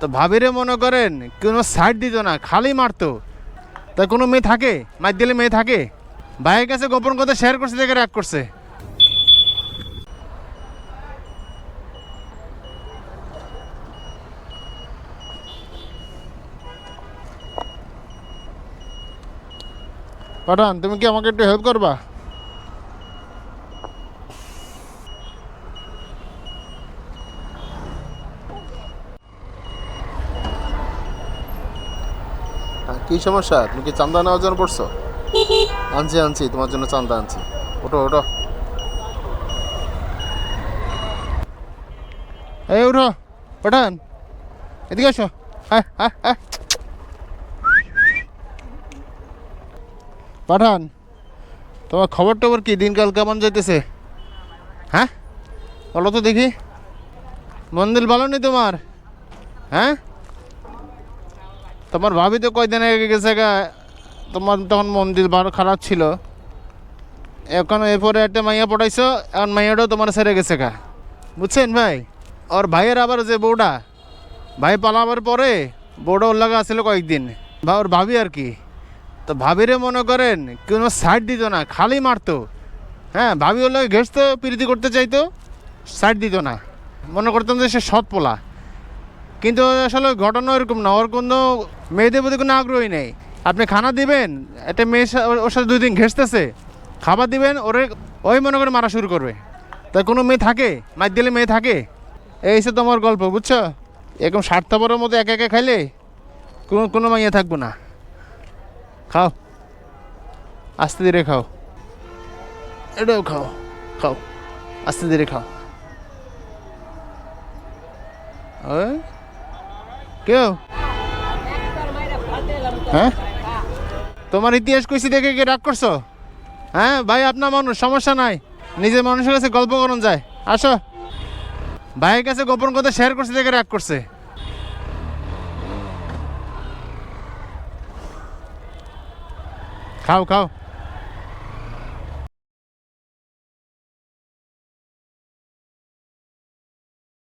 তো ভাবিরে মনে করেন কোনো সাইড দিত না, খালি মারতো। তা কোনো মেয়ে থাকে, মার দিলে মেয়ে থাকে? ভাইয়ের কাছে গোপন কথা শেয়ার করছে দেখে রাগ করছে। পাঠান, তুমি কি আমাকে একটু হেল্প করবা? কি সমস্যা? তুমি কি চান্দা নেওয়ার জন্য পড়ছো? আনছি আনছি, তোমার জন্য চান্দা আনছি। ওঠো ওঠো, এই উঠো। পাঠান, এদিকে আসো। হ্যাঁ হ্যাঁ হ্যাঁ। পাঠান, তোমার খবর টবর কি? দিনকাল কেমন যাইতেছে? হ্যাঁ বলো তো দেখি। মন্দির ভালো নেই তোমার? হ্যাঁ, তোমার ভাবি তো কয়দিন আগে গেছে গা। তোমার তখন মন্দির ভালো খারাপ ছিল। এখন এরপরে একটা মাইয়া পটাইছো, এখন মাইয়াটাও তোমার ছেড়ে গেছে গা। বুঝছেন ভাই? ওর ভাইয়ের আবার যে বউটা, ভাই পালাবার পরে বউটা ওর লাগা আসছিল কয়েকদিন, বা ওর ভাবি আর কি। তো ভাবিরে মনে করেন কোনো সাইড দিত না, খালি মারতো। হ্যাঁ, ভাবি ওর লাগে ঘেসতো, প্রীতি করতে চাইতো, সাইড দিত না। মনে করতাম যে সে সৎ পোলা, কিন্তু আসলে ঘটনা এরকম না। ওর কোনো মেয়েদের প্রতি কোনো আগ্রহী নেই। আপনি খানা দিবেন, একটা মেয়ে ওর সাথে 2 দিন ঘেসতেছে, খাবার দিবেন, ওরে ওই মনে করে মারা শুরু করবে। তাই কোনো মেয়ে থাকে, মার দিলে মেয়ে থাকে? এই সে তোমার গল্প, বুঝছো? এরকম স্বার্থপরের মতো একা একা খাইলে কোনো কোনো মাইয়া থাকবো না। খাও, আস্তে ধীরে খাও। এটাও খাও, খাও, আস্তে ধীরে খাও। ওই কেউ, হ্যাঁ, তোমার ইতিহাস কইছি দেখে কি রাগ করছো? হ্যাঁ ভাই, আপনার মানুষ, সমস্যা নাই। নিজের মানুষের কাছে গল্প করুন যায়। আসো, ভাইয়ের কাছে গোপন কথা শেয়ার করছে দেখে রাগ করছে। খাও খাও।